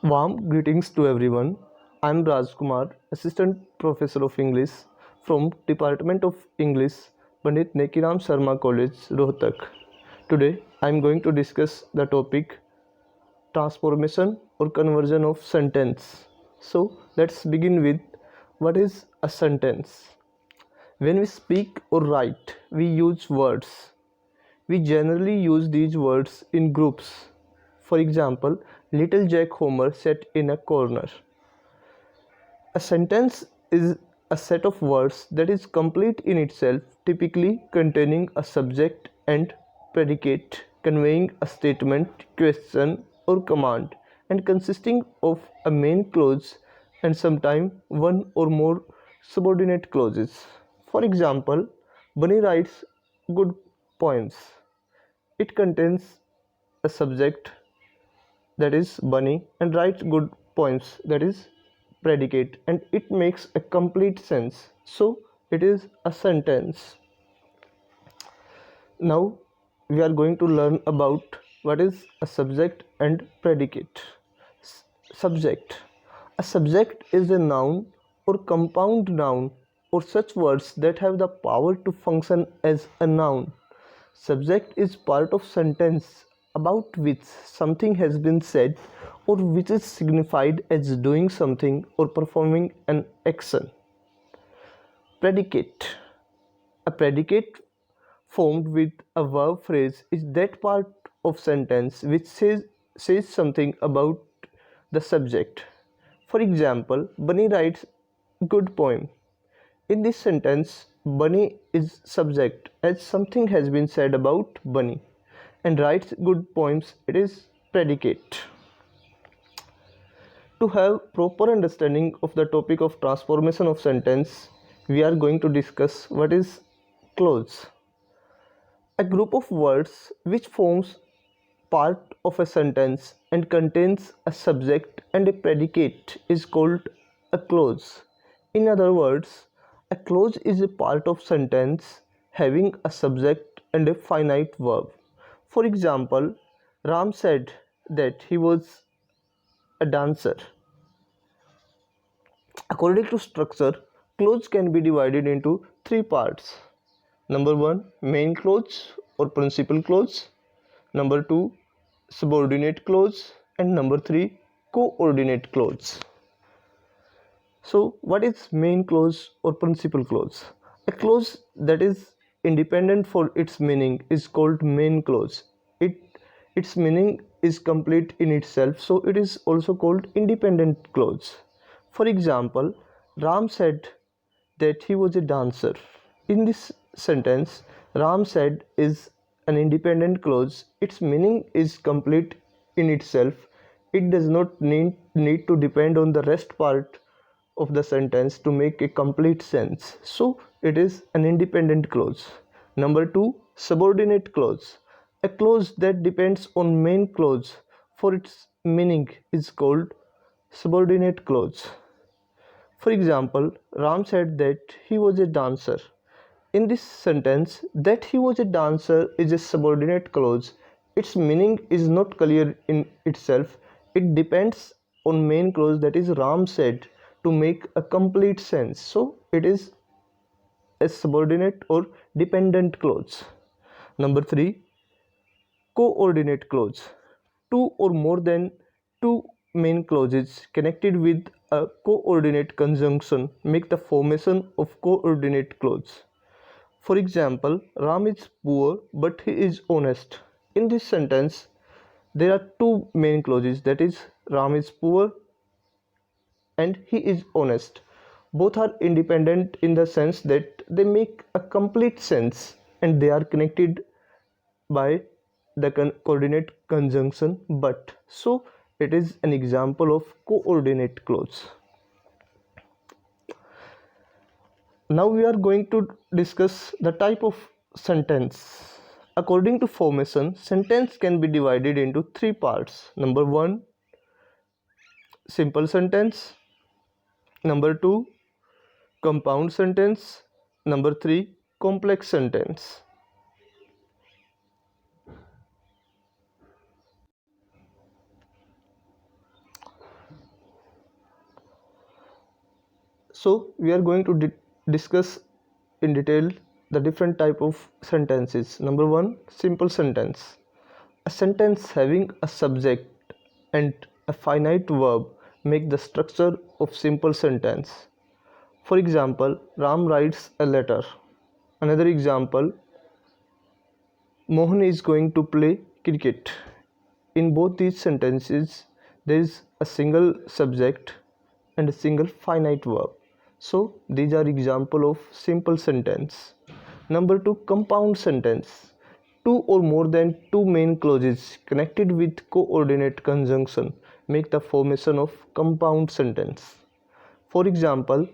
Warm greetings to everyone. I'm Rajkumar, Assistant Professor of English from Department of English, Pandit Nekiram Sharma College, Rohtak. Today, I'm going to discuss the topic transformation or conversion of sentence. So, let's begin with what is a sentence. When we speak or write, we use words. We generally use these words in groups. For example, little Jack Homer sat in a corner. A sentence is a set of words that is complete in itself, typically containing a subject and predicate, conveying a statement, question, or command, and consisting of a main clause and sometimes one or more subordinate clauses. For example, Bunny writes good poems. It contains a subject, that is Bunny, and writes good poems, that is predicate, and it makes a complete sense. So it is a sentence. Now we are going to learn about what is a subject and predicate. Subject. A subject is a noun or compound noun or such words that have the power to function as a noun. Subject is part of sentence about which something has been said or which is signified as doing something or performing an action. Predicate. A predicate formed with a verb phrase is that part of sentence which says something about the subject. For example, Bunny writes good poem. In this sentence, Bunny is subject as something has been said about Bunny, and writes good poems, it is predicate. To have proper understanding of the topic of transformation of sentence, we are going to discuss what is clause. A group of words which forms part of a sentence and contains a subject and a predicate is called a clause. In other words, a clause is a part of sentence having a subject and a finite verb. For example, Ram said that he was a dancer. According to structure, clause can be divided into three parts. Number 1, main clause or principal clause. Number 2, subordinate clause, and number 3, coordinate clause. So what is main clause or principal clause? A clause that is independent for its meaning is called main clause. Its meaning is complete in itself, so it is also called independent clause. For example, Ram said that he was a dancer. In this sentence, Ram said is an independent clause. Its meaning is complete in itself. It does not need to depend on the rest part of the sentence to make a complete sense. So it is an independent clause. Number 2, subordinate clause. A clause that depends on main clause for its meaning is called subordinate clause. For example, Ram said that he was a dancer. In this sentence, that he was a dancer is a subordinate clause. Its meaning is not clear in itself. It depends on main clause, that is Ram said, to make a complete sense. So it is a subordinate or dependent clause. Number 3, coordinate clause. Two or more than two main clauses connected with a coordinate conjunction make the formation of coordinate clause. For example, Ram is poor but he is honest. In this sentence, there are two main clauses, that is Ram is poor and he is honest. Both are independent in the sense that they make a complete sense and they are connected by the coordinate conjunction but. So it is an example of coordinate clause. Now we are going to discuss the type of sentence. According to formation, sentence can be divided into three parts. Number 1, simple sentence. Number 2, compound sentence. Number 3, complex sentence. So we are going to discuss in detail the different type of sentences. Number 1, simple sentence. A sentence having a subject and a finite verb make the structure of simple sentence. For example, Ram writes a letter. Another example, Mohan is going to play cricket. In both these sentences, there is a single subject and a single finite verb. So these are example of simple sentence. Number 2, compound sentence. Two or more than two main clauses connected with coordinate conjunction make the formation of compound sentence. For example,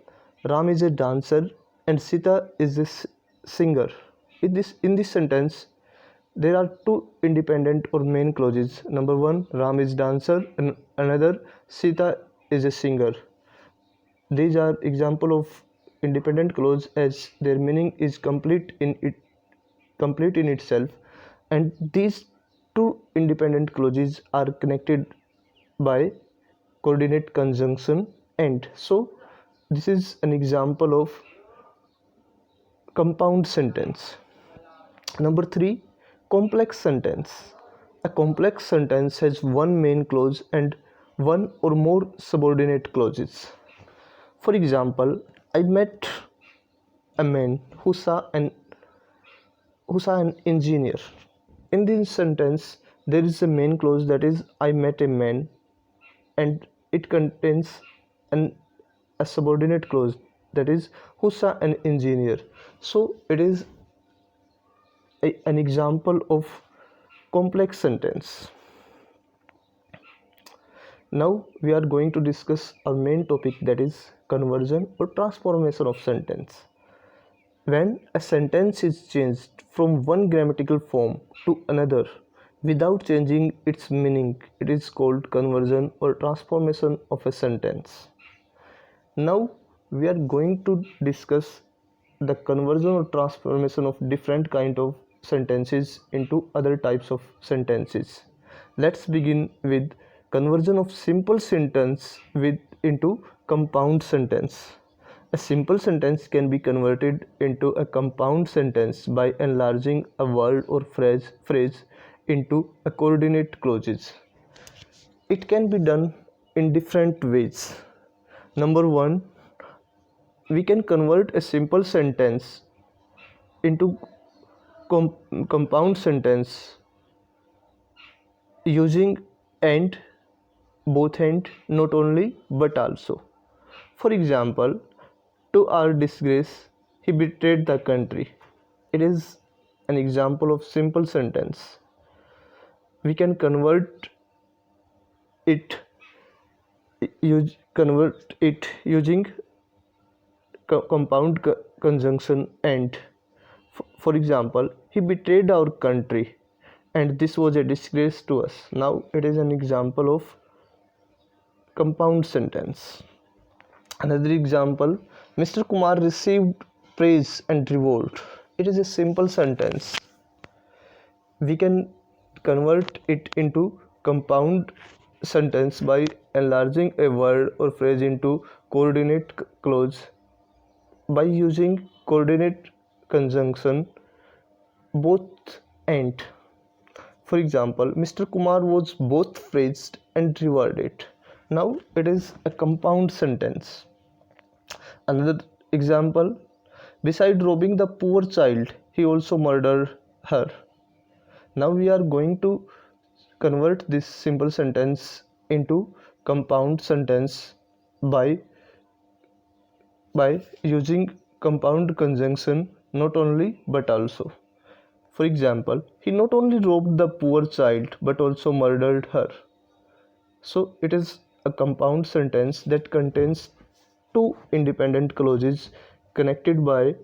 Ram is a dancer and Sita is a singer. In this sentence, there are two independent or main clauses. Number 1, Ram is dancer, and another, Sita is a singer. These are example of independent clause as their meaning is complete in itself, and these two independent clauses are connected by coordinate conjunction and. So this is an example of compound sentence. Number 3, complex sentence. A complex sentence has one main clause and one or more subordinate clauses. For example, I met a man who saw an engineer. In this sentence, there is a main clause, that is I met a man, and it contains a subordinate clause, that is who saw an engineer. So it is an example of complex sentence. Now we are going to discuss our main topic, that is conversion or transformation of sentence. When a sentence is changed from one grammatical form to another without changing its meaning, it is called conversion or transformation of a sentence. Now we are going to discuss the conversion or transformation of different kind of sentences into other types of sentences. Let's begin with conversion of simple sentence into compound sentence. A simple sentence can be converted into a compound sentence by enlarging a word or phrase into a coordinate clauses. It can be done in different ways. Number 1, we can convert a simple sentence into compound sentence using and, both and, not only but also. For example, to our disgrace, he betrayed the country. It is an example of simple sentence. We can convert it using compound conjunction and. For example, he betrayed our country and this was a disgrace to us. Now it is an example of compound sentence. Another example, Mr. Kumar received praise and reward. It is a simple sentence. We can convert it into compound sentence by enlarging a word or phrase into coordinate clause by using coordinate conjunction both and. For example, Mr. Kumar was both praised and rewarded. Now it is a compound sentence. Another example, beside robbing the poor child, he also murdered her. Now we are going to convert this simple sentence into compound sentence by using compound conjunction not only but also. For example, he not only robbed the poor child but also murdered her. So it is a compound sentence that contains two independent clauses connected by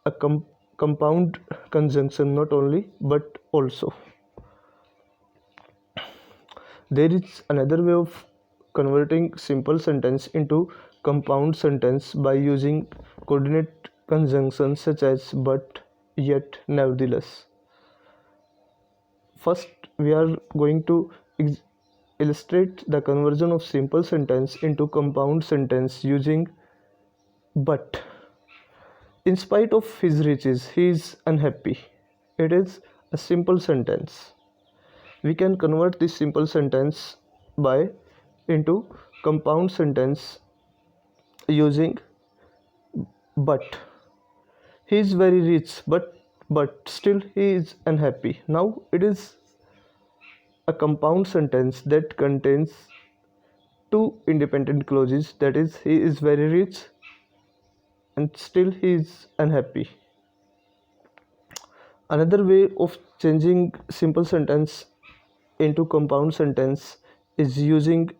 a compound conjunction not only but also. There is another way of converting simple sentence into compound sentence by using coordinate conjunctions such as but, yet, nevertheless. First, we are going to illustrate the conversion of simple sentence into compound sentence using But in spite of his riches, he is unhappy. It is a simple sentence. We can convert this simple sentence by into compound sentence using but. He is very rich, but still he is unhappy. Now it is a compound sentence that contains two independent clauses, that is, he is very rich and still he is unhappy. Another way of changing simple sentence into compound sentence is using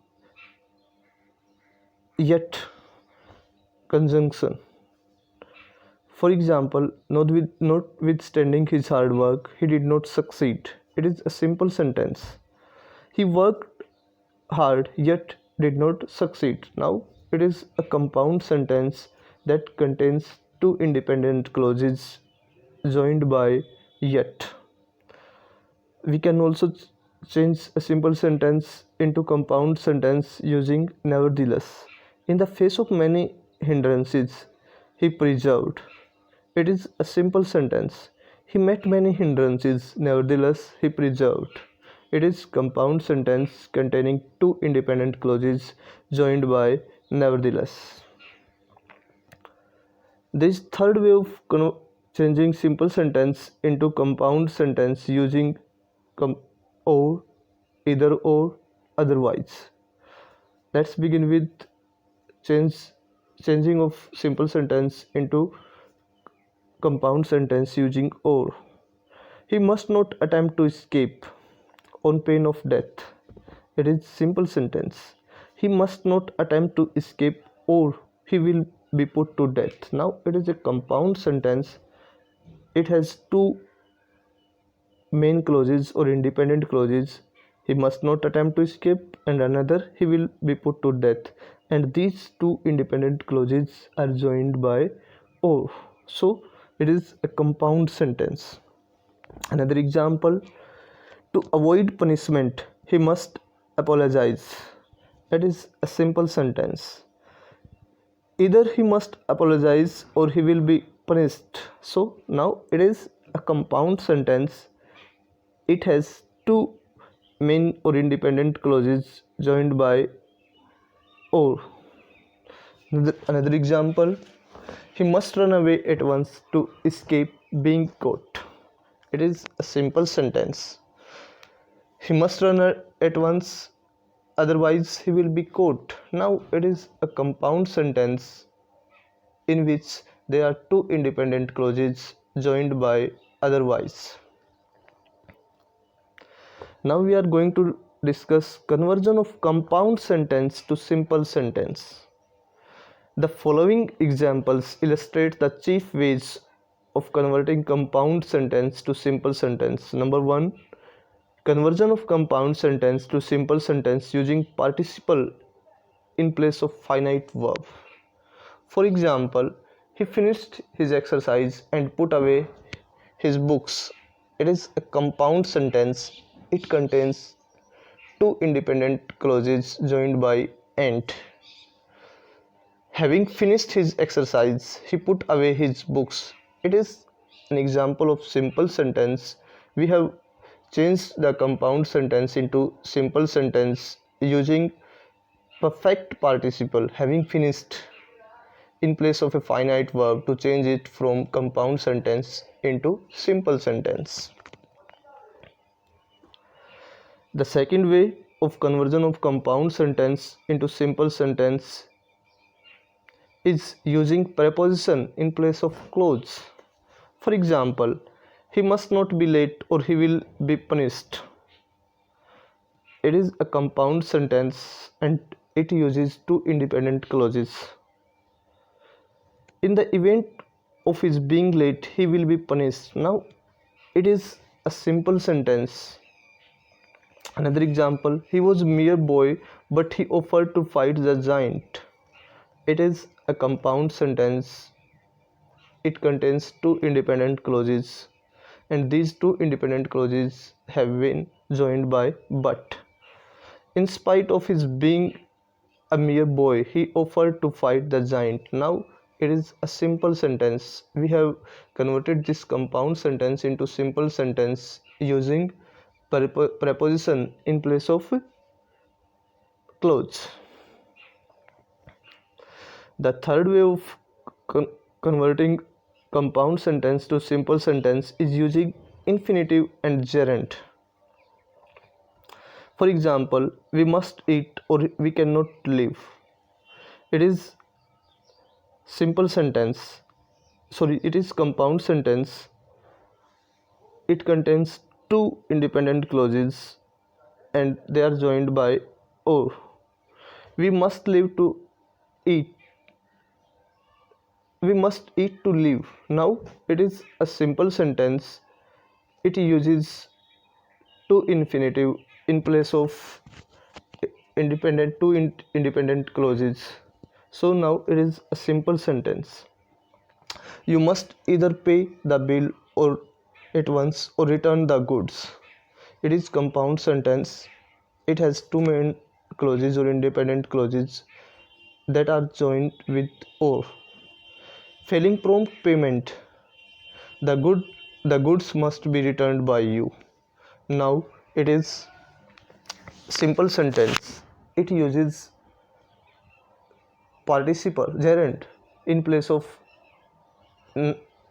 yet conjunction. For example, notwithstanding his hard work, he did not succeed. It is a simple sentence. He worked hard yet did not succeed. Now it is a compound sentence that contains two independent clauses joined by yet. We can also change a simple sentence into compound sentence using nevertheless. In the face of many hindrances, he persevered. It is a simple sentence. He met many hindrances, nevertheless he persevered. It is compound sentence containing two independent clauses joined by nevertheless. This third way of changing simple sentence into compound sentence using or, either or, otherwise. Let's begin with changing of simple sentence into compound sentence using or. He must not attempt to escape on pain of death. It is simple sentence. He must not attempt to escape or he will be put to death. Now it is a compound sentence. It has two main clauses or independent clauses. He must not attempt to escape and another, he will be put to death, and these two independent clauses are joined by or. So it is a compound sentence. Another example, to avoid punishment he must apologize. That is a simple sentence. Either he must apologize or he will be punished. So now it is a compound sentence. It has two main or independent clauses joined by or. Another example, he must run away at once to escape being caught. It is a simple sentence. He must run at once, otherwise he will be caught. Now it is a compound sentence in which there are two independent clauses joined by otherwise. Now we are going to discuss conversion of compound sentence to simple sentence. The following examples illustrate the chief ways of converting compound sentence to simple sentence. Number 1, conversion of compound sentence to simple sentence using participle in place of finite verb. For example, he finished his exercise and put away his books. It is a compound sentence. It contains two independent clauses joined by and. Having finished his exercise, he put away his books. It is an example of simple sentence. We have changed the compound sentence into simple sentence using perfect participle having finished in place of a finite verb to change it from compound sentence into simple sentence. The second way of conversion of compound sentence into simple sentence is using preposition in place of clause. For example, he must not be late or he will be punished. It is a compound sentence and it uses two independent clauses. In the event of his being late, he will be punished. Now it is a simple sentence. Another example, he was a mere boy but he offered to fight the giant. It is a compound sentence. It contains two independent clauses and these two independent clauses have been joined by but. In spite of his being a mere boy, he offered to fight the giant. Now it is a simple sentence. We have converted this compound sentence into simple sentence using preposition in place of clothes. The third way of converting compound sentence to simple sentence is using infinitive and gerund. For example, we must eat or we cannot live. It is simple sentence. It is compound sentence. It contains two independent clauses and they are joined by or. We must live to eat. We must eat to live. Now it is a simple sentence. It uses two infinitive in place of independent clauses. So now it is a simple sentence. You must either pay the bill or at once or return the goods. It is compound sentence. It has two main clauses or independent clauses that are joined with or. Failing prompt payment, the goods must be returned by you. Now it is simple sentence. It uses participle gerund in place of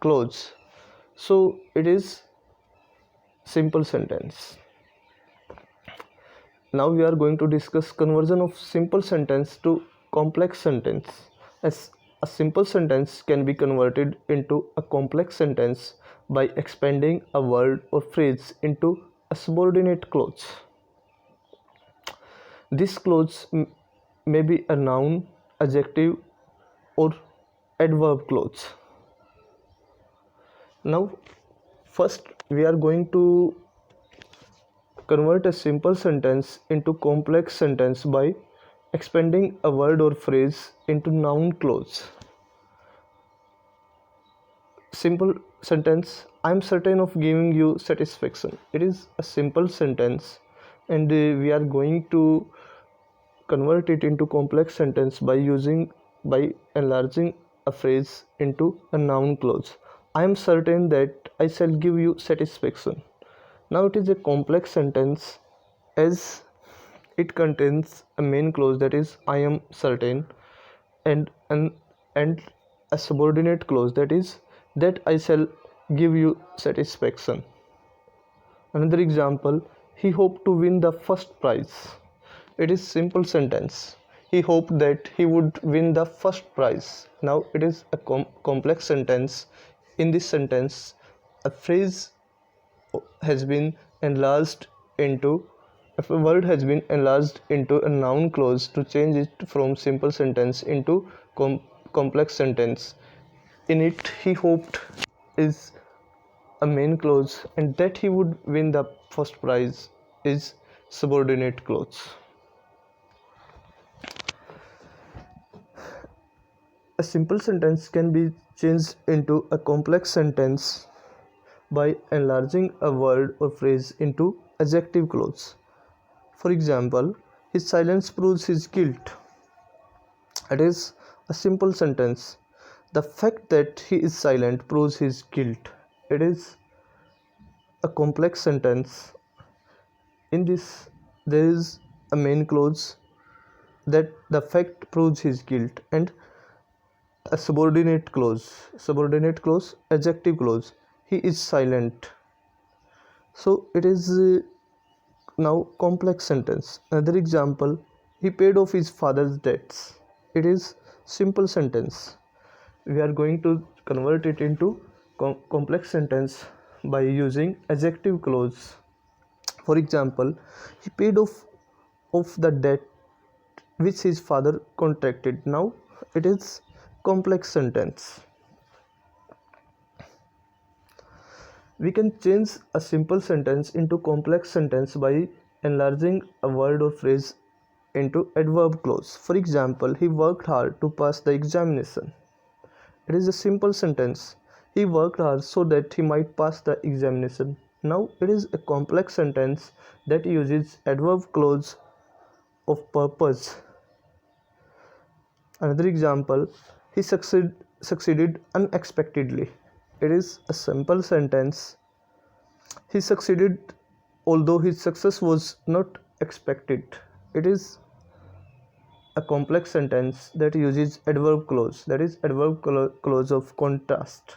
clause. So it is simple sentence. Now we are going to discuss conversion of simple sentence to complex sentence. As a simple sentence can be converted into a complex sentence by expanding a word or phrase into a subordinate clause. This clause may be a noun, adjective, or adverb clause. Now, first we are going to convert a simple sentence into complex sentence by expanding a word or phrase into noun clause. Simple sentence, I am certain of giving you satisfaction. It is a simple sentence and we are going to convert it into complex sentence by enlarging a phrase into a noun clause. I am certain that I shall give you satisfaction. Now it is a complex sentence as it contains a main clause, that is I am certain, and a subordinate clause, that is that I shall give you satisfaction. Another example, he hoped to win the first prize. It is simple sentence. He hoped that he would win the first prize. Now it is a complex sentence. In this sentence, a phrase has been enlarged into a word has been enlarged into a noun clause to change it from simple sentence into complex sentence. In it, he hoped is a main clause and that he would win the first prize is subordinate clause. A simple sentence can be changed into a complex sentence by enlarging a word or phrase into adjective clause. For example, his silence proves his guilt. It is a simple sentence. The fact that he is silent proves his guilt. It is a complex sentence. In this, there is a main clause that the fact proves his guilt and a subordinate clause, adjective clause. He is silent. So it is now complex sentence. Another example, he paid off his father's debts. It is simple sentence. We are going to convert it into complex sentence by using adjective clause. For example, he paid off the debt which his father contracted. Now it is complex sentence. We can change a simple sentence into complex sentence by enlarging a word or phrase into adverb clause. For example, he worked hard to pass the examination. It is a simple sentence. He worked hard so that he might pass the examination. Now it is a complex sentence that uses adverb clause of purpose. Another example, he succeeded succeeded unexpectedly. It is a simple sentence. He succeeded although his success was not expected. It is a complex sentence that uses adverb clause, that is clause of contrast.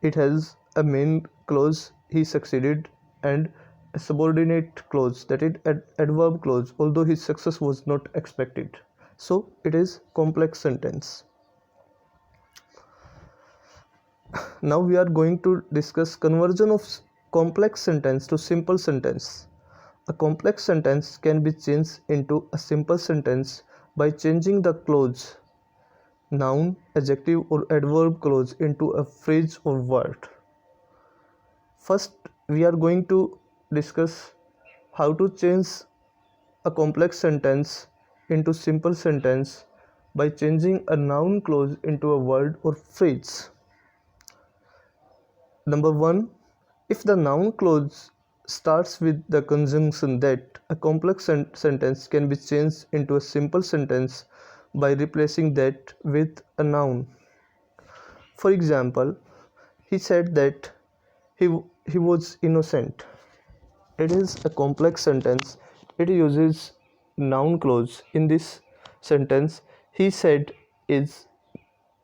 It has a main clause, he succeeded, and a subordinate clause, that is adverb clause, although his success was not expected. So it is complex sentence. Now we are going to discuss conversion of complex sentence to simple sentence. A complex sentence can be changed into a simple sentence by changing the clause, noun, adjective or adverb clause into a phrase or word. First, we are going to discuss how to change a complex sentence into simple sentence by changing a noun clause into a word or phrase. Number 1, if the noun clause starts with the conjunction that, a complex sentence can be changed into a simple sentence by replacing that with a noun. For example, he said that he was innocent. It is a complex sentence. It uses noun clause. In this sentence, he said is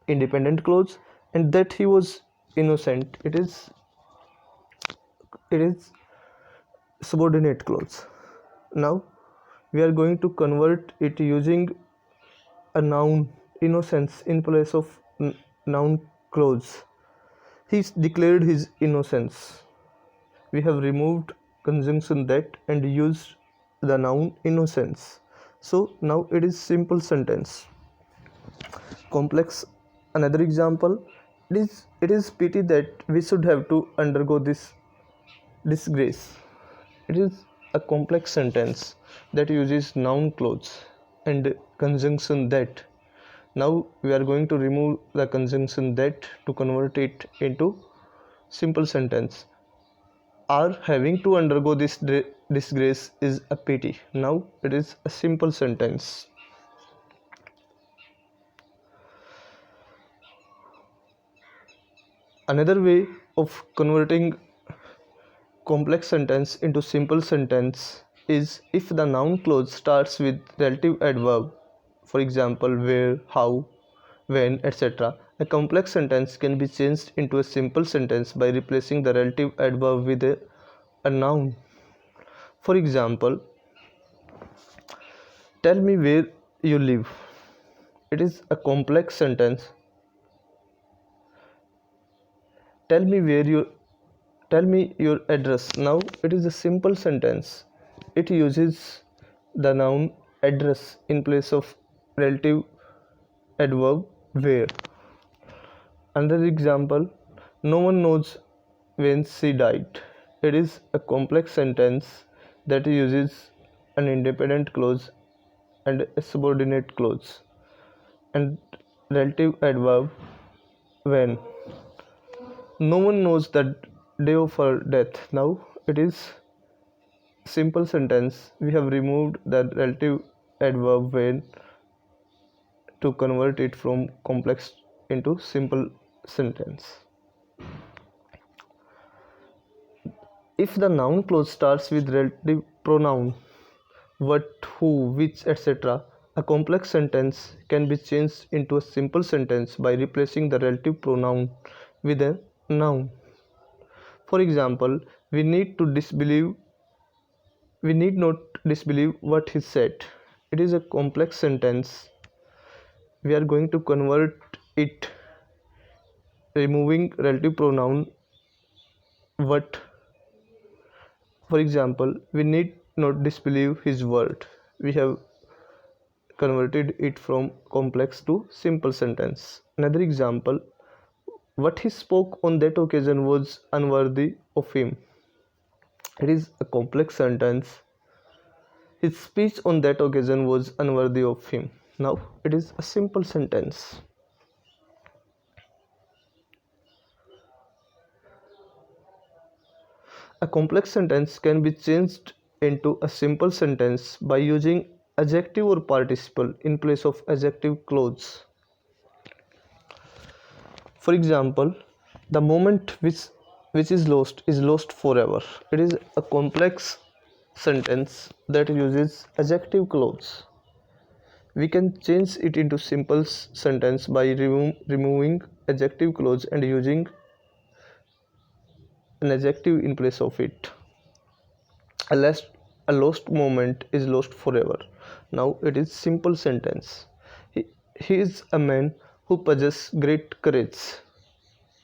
independent clause, and that he was innocent, it is subordinate clause. Now we are going to convert it using a noun, innocence, in place of noun clause. He declared his innocence. We have removed conjunction that and used the noun innocence. So now it is simple sentence. Complex. Another example, it is pity that we should have to undergo this disgrace. It is a complex sentence that uses noun clause and conjunction that. Now we are going to remove the conjunction that to convert it into simple sentence. Our having to undergo this disgrace is a pity. Now it is a simple sentence. Another way of converting complex sentence into simple sentence is if the noun clause starts with relative adverb, for example where, how, when, etc. A complex sentence can be changed into a simple sentence by replacing the relative adverb with a noun. For example, tell me where you live. It is a complex sentence. Tell me your address. Now it is a simple sentence. It uses the noun address in place of relative adverb where. Another example, no one knows when she died. It is a complex sentence that uses an independent clause and a subordinate clause and relative adverb when. No one knows the day of her death. Now it is simple sentence. We have removed the relative adverb when to convert it from complex into simple sentence. If the noun clause starts with relative pronoun what, who, which, etc., a complex sentence can be changed into a simple sentence by replacing the relative pronoun with a noun. For example, we need not disbelieve what he said. It is a complex sentence. We are going to convert it removing relative pronoun what. For example, we need not disbelieve his word. We have converted it from complex to simple sentence. Another example, what he spoke on that occasion was unworthy of him. It is a complex sentence. His speech on that occasion was unworthy of him. Now it is a simple sentence. A complex sentence can be changed into a simple sentence by using adjective or participle in place of adjective clause. For example, the moment which is lost forever. It is a complex sentence that uses adjective clause. We can change it into simple sentence by removing adjective clause and using an adjective in place of it. A lost moment is lost forever. Now it is simple sentence. He is a man who possesses great courage.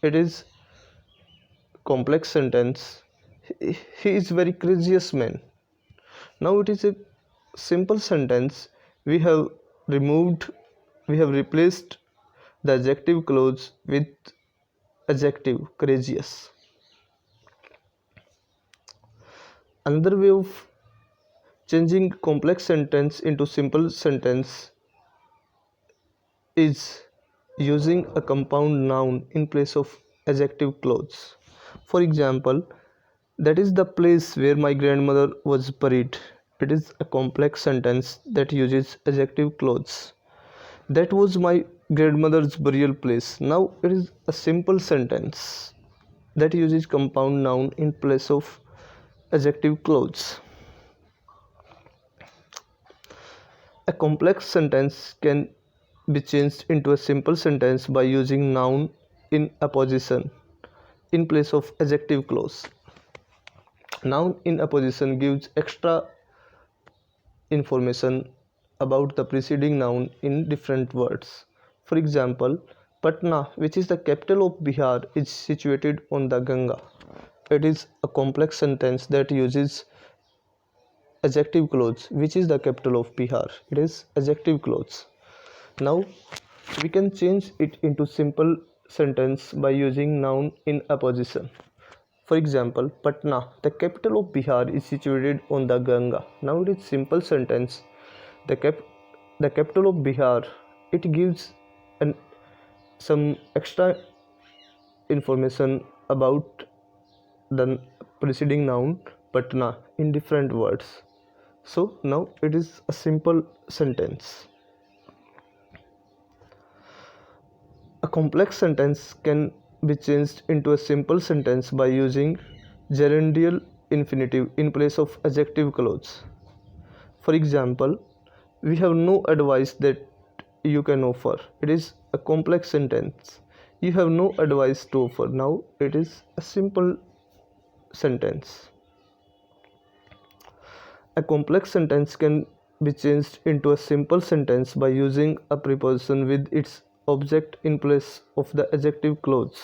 It is complex sentence. He is very courageous man. Now it is a simple sentence. We have replaced the adjective clause with adjective courageous. Another way of changing complex sentence into simple sentence is using a compound noun in place of adjective clause. For example, that is the place where my grandmother was buried. It is a complex sentence that uses adjective clause. That was my grandmother's burial place. Now it is a simple sentence that uses compound noun in place of adjective clause. A complex sentence can be changed into a simple sentence by using noun in apposition in place of adjective clause. Noun in apposition gives extra information about the preceding noun in different words. For example, Patna, which is the capital of Bihar, is situated on the Ganga. It is a complex sentence that uses adjective clause, which is the capital of Bihar. It is adjective clause. Now we can change it into simple sentence by using noun in apposition. For example, Patna, the capital of Bihar, is situated on the Ganga. Now it is simple sentence. The capital of Bihar, it gives some extra information about the preceding noun Patna in different words. So now it is a simple sentence. A complex sentence can be changed into a simple sentence by using gerundial infinitive in place of adjective clause. For example, we have no advice that you can offer. It is a complex sentence. You have no advice to offer. Now it is a simple sentence. A complex sentence can be changed into a simple sentence by using a preposition with its object in place of the adjective clause.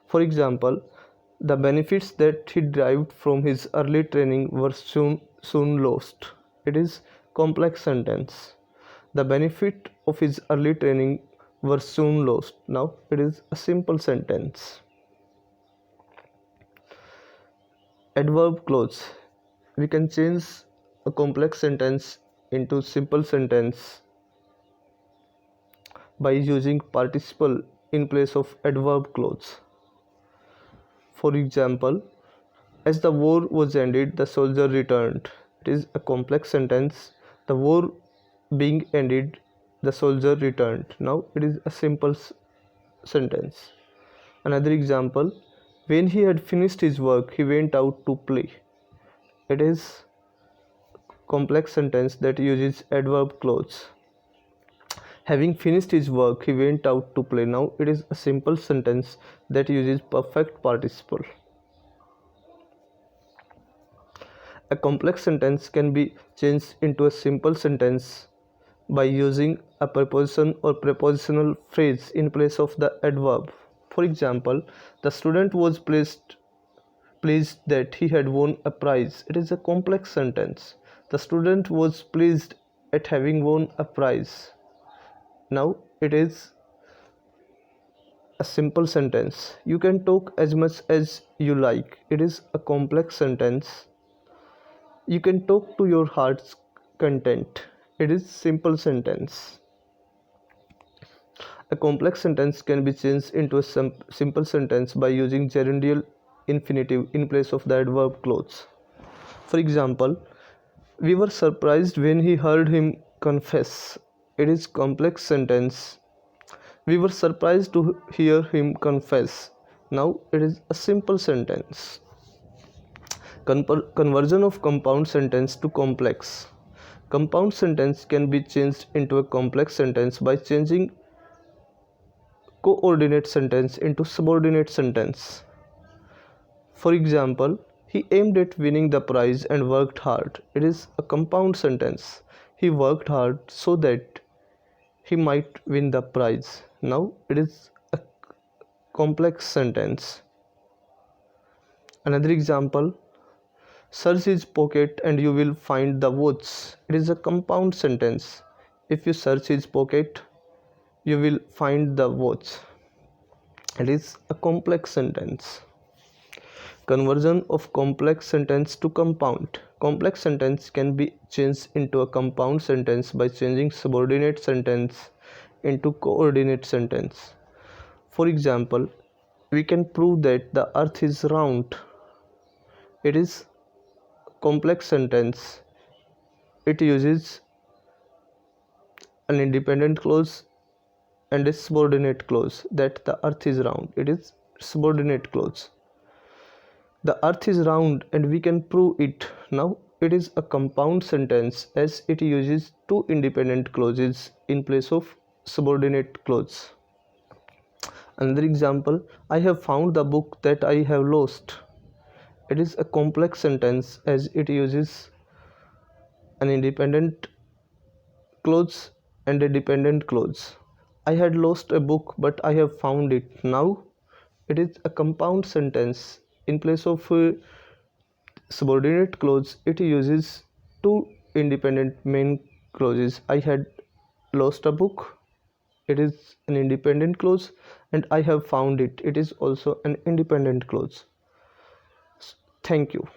For example, the benefits that he derived from his early training were soon lost. It is complex sentence. The benefit of his early training were soon lost. Now it is a simple sentence. Adverb clause. We can change a complex sentence into simple sentence by using participle in place of adverb clause. For example, as the war was ended, the soldier returned. It is a complex sentence. The war being ended, the soldier returned. Now it is a simple sentence. Another example, when he had finished his work, he went out to play. It is complex sentence that uses adverb clause. Having finished his work, he went out to play. Now it is a simple sentence that uses perfect participle. A complex sentence can be changed into a simple sentence by using a preposition or prepositional phrase in place of the adverb. For example, the student was pleased that he had won a prize. It is a complex sentence. The student was pleased at having won a prize. Now it is a simple sentence. You can talk as much as you like. It is a complex sentence. You can talk to your heart's content. It is simple sentence. A complex sentence can be changed into a simple sentence by using gerundial infinitive in place of the adverb clause. For example, we were surprised when he heard him confess. It is complex sentence We were surprised to hear him confess. Now it is a simple sentence. Conversion of compound sentence to complex. Compound sentence can be changed into a complex sentence by changing coordinate sentence into subordinate sentence. For example, he aimed at winning the prize and worked hard. It is a compound sentence. He worked hard so that he might win the prize. Now it is a complex sentence. Another example, search his pocket and you will find the watch. It is a compound sentence. If you search his pocket, you will find the watch. It is a complex sentence. Conversion of complex sentence to compound. Complex sentence can be changed into a compound sentence by changing subordinate sentence into coordinate sentence. For example, we can prove that the earth is round. It is a complex sentence. It uses an independent clause and a subordinate clause, that the earth is round. It is subordinate clause. The earth is round and we can prove it. Now it is a compound sentence as it uses two independent clauses in place of subordinate clause. Another example, I have found the book that I have lost. It is a complex sentence as it uses an independent clause and a dependent clause. I had lost a book but I have found it. Now it is a compound sentence. In place of subordinate clause, it uses two independent main clauses. I had lost a book, it is an independent clause, and I have found it, it is also an independent clause. Thank you.